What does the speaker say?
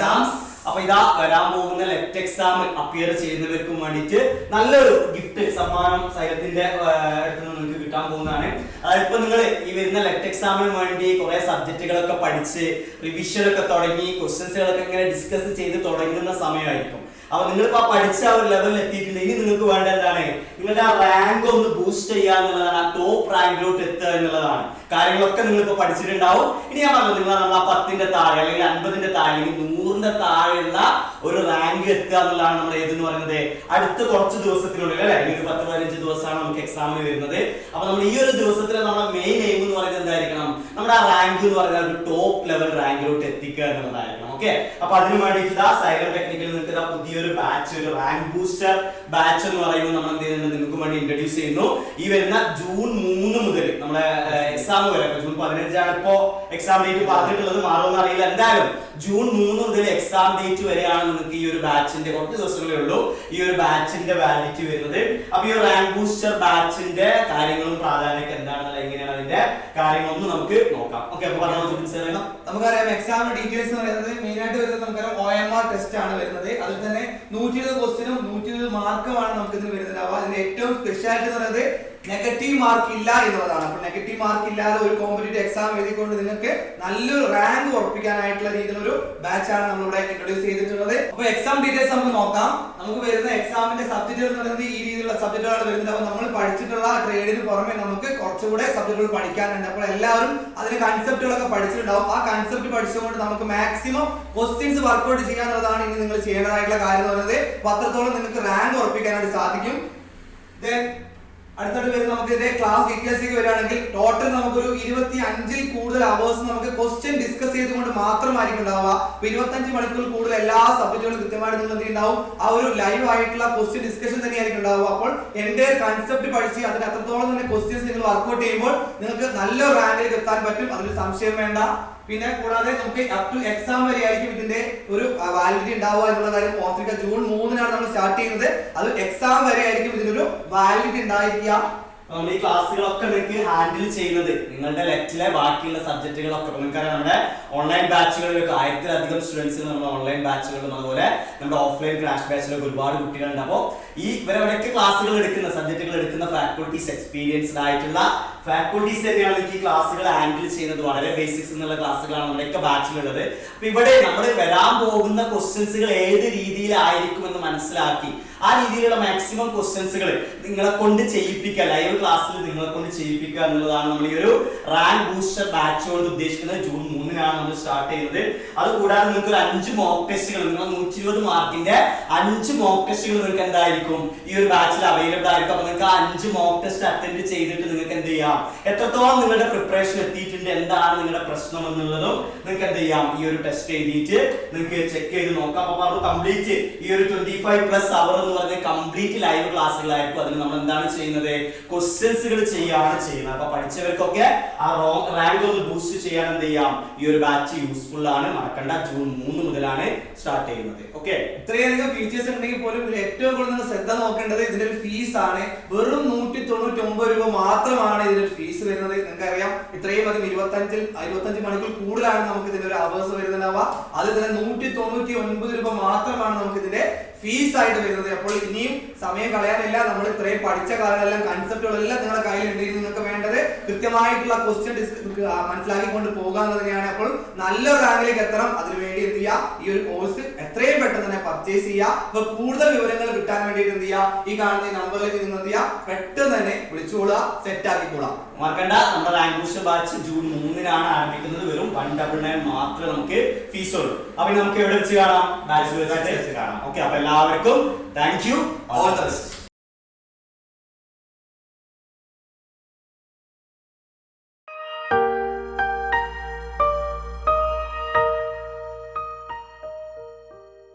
Exams. അപ്പൊ ഇതാ വരാൻ പോകുന്ന ലെറ്റ് എക്സാം അപ്പിയർ ചെയ്യുന്നവർക്കും വേണ്ടിയിട്ട് നല്ലൊരു ഗിഫ്റ്റ് സമ്മാനം സൈലത്തിന്റെ അടുത്ത് നിന്ന് നിങ്ങൾക്ക് കിട്ടാൻ പോകുന്നതാണ്. ഇപ്പൊ നിങ്ങൾ ഈ വരുന്ന ലെറ്റ് എക്സാമിന് വേണ്ടി കുറെ സബ്ജക്റ്റുകളൊക്കെ പഠിച്ച് റിവിഷൻ ഒക്കെ തുടങ്ങി ക്വസ്റ്റ്യൻസുകളൊക്കെ ഇങ്ങനെ ഡിസ്കസ് ചെയ്ത് തുടങ്ങുന്ന സമയമായിരിക്കും. അപ്പൊ നിങ്ങളിപ്പോ പഠിച്ച ആ ഒരു ലെവലിൽ എത്തിയിട്ടുണ്ട്. ഇനി നിങ്ങൾക്ക് വേണ്ട എന്താണ്, നിങ്ങളുടെ ആ റാങ്ക് ഒന്ന് ബൂസ്റ്റ് ചെയ്യുക എന്നുള്ളതാണ്, ആ ടോപ്പ് റാങ്കിലോട്ട് എത്തുക എന്നുള്ളതാണ്. കാര്യങ്ങളൊക്കെ നിങ്ങളിപ്പോ പഠിച്ചിട്ടുണ്ടാവും. ഇനി ഞാൻ പറഞ്ഞു നിങ്ങൾ നമ്മൾ ആ 10ന്റെ താഴെ അല്ലെങ്കിൽ 50ന്റെ താഴെ അല്ലെങ്കിൽ 100ന്റെ താഴെയുള്ള ഒരു റാങ്ക് എത്തുക എന്നുള്ളതാണ് നമ്മൾ ഏതെന്ന് പറയുന്നത് അടുത്ത കുറച്ച് ദിവസത്തിനുള്ളിൽ അല്ലെ, ഒരു 10-15 ദിവസമാണ് നമുക്ക് എക്സാമിന് വരുന്നത്. അപ്പൊ നമ്മൾ ഈ ഒരു ദിവസത്തിൽ നമ്മുടെ മെയിൻ എയിം എന്ന് പറയുന്നത് എന്തായിരിക്കണം, നമ്മുടെ ആ റാങ്ക് എന്ന് പറയുന്ന ഒരു ടോപ്പ് ലെവൽ റാങ്കിലോട്ട് എത്തിക്കുക എന്നുള്ളതായിരിക്കണം. ഓക്കെ, അപ്പൊ അതിന് വേണ്ടിയിട്ട് സൈലന്റ് ടെക്നിക്കൽ നിങ്ങൾക്ക് പുതിയൊരു ബാച്ച്, ഒരു റാങ്ക് ബൂസ്റ്റർ ബാച്ച് എന്ന് പറയുന്നത് നമ്മൾ എന്ത് ചെയ്യുന്നുണ്ട്, നിങ്ങൾക്ക് വേണ്ടി ഇൻട്രൊഡ്യൂസ് ചെയ്യുന്നു. ഈ വരുന്ന ജൂൺ 3 മുതൽ നമ്മുടെ എക്സാം വരെ, ജൂൺ 15 ഇപ്പോ എക്സാം ഡേറ്റ് പറഞ്ഞിട്ടുള്ളത്, മാറുമെന്ന് അറിയില്ല. എന്തായാലും ജൂൺ 3 മുതൽ എക്സാം ഡേറ്റ് വരെയാണ് നിങ്ങൾക്ക് ഈ ഒരു ബാച്ചിന്റെ കുറച്ച് ദിവസങ്ങളേ ഉള്ളൂ ഈ ഒരു ബാച്ചിന്റെ വാലിഡിറ്റി വരുന്നത്. അപ്പൊ ഈ റാങ്ക് ബൂസ്റ്റർ ബാച്ചിന്റെ കാര്യങ്ങളും പ്രാധാന്യം എന്താണെന്നുള്ള എങ്ങനെയാണ് അതിന്റെ കാര്യങ്ങളൊന്നും നമുക്ക് നോക്കാം. ഓക്കെ, അപ്പൊ നമുക്കറിയാം എക്സാമിന്റെ ഡീറ്റെയിൽസ് എന്ന് പറയുന്നത് മെയിൻ ആയിട്ട് വരുന്നത് നമുക്കറിയാം OMR ടെസ്റ്റ് ആണ് വരുന്നത്. അതിൽ തന്നെ 120 ക്വസ്റ്റ്യനും 120 മാർക്കുമാണ് നമുക്ക് ഇതിന് വരുന്നത്. അപ്പൊ അതിന്റെ ഏറ്റവും സ്പെഷ്യാലിറ്റി എന്ന് പറയുന്നത് നെഗറ്റീവ് മാർക്ക് ഇല്ല എന്നുള്ളതാണ്. അപ്പൊ നെഗറ്റീവ് മാർക്ക് ഇല്ലാതെ ഒരു കോമ്പറ്റീറ്റീവ് എക്സാം എഴുതിക്കൊണ്ട് നിങ്ങൾക്ക് നല്ലൊരു റാങ്ക് ഉറപ്പിക്കാനായിട്ടുള്ള രീതിയിലൊരു ബാച്ച് ആണ് നമ്മളിവിടെ ഇൻട്രൊഡ്യൂസ് ചെയ്തിട്ടുള്ളത്. അപ്പൊ എക്സാം ഡീറ്റെയിൽസ് നമുക്ക് നോക്കാം. നമുക്ക് വരുന്ന എക്സാമിന്റെ സബ്ജക്റ്റുകൾ എന്ന് പറയുന്നത് ഈ രീതിയിലുള്ള സബ്ജക്റ്റുകളാണ് വരുന്നത്. അപ്പൊ നമ്മൾ പഠിച്ചിട്ടുള്ള ട്രേഡിന് പുറമെ നമുക്ക് കുറച്ചുകൂടെ സബ്ജക്റ്റുകൾ പഠിക്കാനുണ്ട്. അപ്പോൾ എല്ലാവരും അതിന്റെ കൺസെപ്റ്റുകളൊക്കെ പഠിച്ചിട്ടുണ്ടാവും. ആ കൺസെപ്റ്റ് പഠിച്ചുകൊണ്ട് നമുക്ക് മാക്സിമം ക്വസ്റ്റ്യൻസ് വർക്ക്ഔട്ട് ചെയ്യാന്നുള്ളതാണ് ഇനി നിങ്ങൾ ചെയ്യേണ്ടതായിട്ടുള്ള കാര്യം എന്ന് പറയുന്നത്. അപ്പൊ അത്രത്തോളം നിങ്ങൾക്ക് റാങ്ക് ഉറപ്പിക്കാനായിട്ട് സാധിക്കും. അടുത്തോട്ട് വരുന്ന നമുക്ക് ഇതിന്റെ ക്ലാസ് ഡീറ്റെയിൽസിലേക്ക് വരികയാണെങ്കിൽ ടോട്ടൽ നമുക്കൊരു 25-ൽ കൂടുതൽ അവേഴ്സ് നമുക്ക് ക്വസ്റ്റ്യൻ ഡിസ്കസ് ചെയ്തുകൊണ്ട് മാത്രമായിരിക്കും ഉണ്ടാവുക. 25 മണിക്കൂർ കൂടുതൽ എല്ലാ സബ്ജക്റ്റുകളും കൃത്യമായിട്ട് നിങ്ങൾ എന്തുണ്ടാവും, ആ ഒരു ലൈവ് ആയിട്ടുള്ള ക്വസ്റ്റ്യൻ ഡിസ്കഷൻ തന്നെയായിരിക്കും ഉണ്ടാവുക. അപ്പോൾ എന്റെ കൺസെപ്റ്റ് പഠിച്ച് അതിന് അത്രത്തോളം തന്നെ ക്വസ്റ്റ്യൻസ് നിങ്ങൾ വർക്ക്ഔട്ട് ചെയ്യുമ്പോൾ നിങ്ങൾക്ക് നല്ലൊരു റാങ്കിലേക്ക് എത്താൻ പറ്റും, അതിൽ സംശയം വേണ്ട. പിന്നെ കൂടാതെ നമുക്ക് അപ് ടു എക്സാം വരെ ആയിരിക്കും ഇതിന്റെ ഒരു വാലിഡിറ്റി ഉണ്ടാവുക എന്നുള്ള കാര്യം ഓർത്തിരിക്കുക. ജൂൺ 3-നാണ് നമ്മൾ സ്റ്റാർട്ട് ചെയ്യുന്നത്. അത് എക്സാം വരെ ആയിരിക്കും ഇതിനൊരു വാലിഡിറ്റി ഉണ്ടായിരിക്കുക. നമ്മൾ ഈ ക്ലാസ്സുകളൊക്കെ നിങ്ങൾക്ക് ഹാൻഡിൽ ചെയ്യുന്നത് നിങ്ങളുടെ ലെറ്റിലെ ബാക്കിയുള്ള സബ്ജക്റ്റുകളൊക്കെ നമുക്കറിയാം. നമ്മുടെ ഓൺലൈൻ ബാച്ചുകളിലൊക്കെ 1000-ലധികം സ്റ്റുഡൻസ് നമ്മുടെ ഓൺലൈൻ ബാച്ചുകളിലും അതുപോലെ നമ്മുടെ ഓഫ്ലൈൻ ക്രാഷ് ബാച്ചിലൊക്കെ ഒരുപാട് കുട്ടികളുണ്ട്. അപ്പോൾ ഈ ഇവരവിടെയൊക്കെ ക്ലാസ്സുകൾ എടുക്കുന്ന സബ്ജക്റ്റുകൾ എടുക്കുന്ന ഫാക്കൾട്ടീസ്, എക്സ്പീരിയൻസ്ഡ് ആയിട്ടുള്ള ഫാക്കൾട്ടീസ് തന്നെയാണ് ഈ ക്ലാസ്സുകൾ ഹാൻഡിൽ ചെയ്യുന്നത്. വളരെ ബേസിക്സ് എന്നുള്ള ക്ലാസ്സുകളാണ് നമ്മുടെയൊക്കെ ബാച്ചിലുള്ളത്. അപ്പൊ ഇവിടെ നമ്മൾ വരാൻ പോകുന്ന ക്വസ്റ്റ്യൻസുകൾ ഏത് രീതിയിലായിരിക്കും എന്ന് മനസ്സിലാക്കി ആ രീതിയിലുള്ള മാക്സിമം ക്വസ്റ്റ്യൻസുകൾ നിങ്ങളെ കൊണ്ട് ചെയ്യിപ്പിക്കുക, ലൈവ് ക്ലാസ്സിൽ നിങ്ങളെ കൊണ്ട് ചെയ്യിപ്പിക്കുക എന്നുള്ളതാണ് നമ്മൾ ഈ ഒരു റാങ്ക് ബൂസ്റ്റർ ബാച്ച് കൊണ്ട് ഉദ്ദേശിക്കുന്നത്. ജൂൺ 3-നാണ് നമ്മൾ സ്റ്റാർട്ട് ചെയ്യുന്നത്. അതുകൂടാതെ നിങ്ങൾക്ക് ഒരു 5 മോക്ക് ടെസ്റ്റുകൾ, നിങ്ങൾ 120 മാർക്കിന്റെ 5 മോക്ക് ടെസ്റ്റുകൾ നിങ്ങൾക്ക് എന്തായിരിക്കും ഈ ഒരു ബാച്ചിൽ അവൈലബിൾ ആയിരിക്കും. അപ്പൊ നിങ്ങൾക്ക് ആ 5 മോക്ക് ടെസ്റ്റ് അറ്റൻഡ് ചെയ്തിട്ട് നിങ്ങൾക്ക് എന്ത് ചെയ്യാം, എത്രത്തോളം നിങ്ങളുടെ പ്രിപ്പറേഷൻ എത്തിയിട്ടുണ്ട്, എന്താണ് നിങ്ങളുടെ പ്രശ്നം എന്നുള്ളതും നിങ്ങൾക്ക് എന്ത് ചെയ്യാം, ഈ ഒരു ടെസ്റ്റ് എഴുതിയിട്ട് നിങ്ങൾക്ക് ചെക്ക് ചെയ്ത് നോക്കാം. അപ്പൊ അത് കംപ്ലീറ്റ് ഈ ഒരു 25+ അവർ എന്ന് പറഞ്ഞ കംപ്ലീറ്റ് ലൈവ് ക്ലാസ്സുകളായിരിക്കും. അതിന് നമ്മൾ എന്താണ് ചെയ്യുന്നത്, ക്വസ്റ്റ്യൻസുകൾ ചെയ്യാണ് ചെയ്യുന്നത്. അപ്പൊ പഠിച്ചവർക്കൊക്കെ ആ റാങ്ക് ഒന്ന് ബൂസ്റ്റ് ചെയ്യാൻ എന്ത് ചെയ്യാം, ഈ ഒരു ബാച്ച് യൂസ്ഫുൾ ആണ്. മറക്കണ്ട, ജൂൺ 3 മുതലാണ് സ്റ്റാർട്ട് ചെയ്യുന്നത്. ഓക്കെ, ഇത്രയധികം ഫീച്ചേഴ്സ് ഉണ്ടെങ്കിൽ പോലും ഇതിൽ ഏറ്റവും കൂടുതൽ നിങ്ങൾ ശ്രദ്ധ നോക്കേണ്ടത് ഇതിന്റെ ഒരു ഫീസ് ആണ്. വെറും 199 രൂപ മാത്രമാണ് ഇതിന്റെ ഫീസ് വരുന്നത്. നിങ്ങൾക്കറിയാം ഇത്രയും അധികം 25 മണിക്കൂർ കൂടുതലാണ് നമുക്ക് ഇതിന്റെ ഒരു അവേഴ്സ് വരുന്നുണ്ടാവുക. അതിൽ തന്നെ 199 രൂപ മാത്രമാണ് നമുക്ക് ഇതിന്റെ ഫീസ് ആയിട്ട് വരുന്നത്. അപ്പോൾ ഇനിയും സമയം കളയാനില്ല. നമ്മൾ ഇത്രയും പഠിച്ച കാര്യങ്ങളെല്ലാം കൺസെപ്റ്റുകളെല്ലാം നിങ്ങളുടെ കയ്യിലുണ്ട്. നിങ്ങൾക്ക് വേണ്ടത് കൃത്യമായിട്ടുള്ള ക്വസ്റ്റ്യൻ മനസ്സിലാക്കിക്കൊണ്ട് പോകുക എന്നതാണ്. അപ്പോൾ നല്ലൊരു റാങ്കിലേക്ക് എത്തണം. അതിനുവേണ്ടി എന്ത് ചെയ്യുക, ഈ ഒരു കോഴ്സ് എത്രയും പെട്ടെന്ന് തന്നെ പർച്ചേസ് ചെയ്യുക. അപ്പൊ കൂടുതൽ വിവരങ്ങൾ കിട്ടാൻ വേണ്ടിയിട്ട് എന്ത് ചെയ്യുക, ഈ കാണുന്ന നമ്പറിലേക്ക് നിങ്ങൾ എന്ത് ചെയ്യുക, പെട്ടെന്ന് തന്നെ വിളിച്ചുകൊള്ളുക, സെറ്റ് ആക്കിക്കൊള്ളാം. മറക്കണ്ട, നമ്മുടെ റാങ്ക് ബൂസ്റ്റർ ബാച്ച് ജൂൺ 3-നാണ് ആരംഭിക്കുന്നത്. വെറും 199 മാത്രമേ നമുക്ക് ഫീസ് ഉള്ളൂ. അപ്പൊ നമുക്ക് എവിടെ വെച്ച് കാണാം, ബാച്ച് വെച്ച് കാണാം. ഓക്കെ, അപ്പൊ എല്ലാവർക്കും thank you, all the best.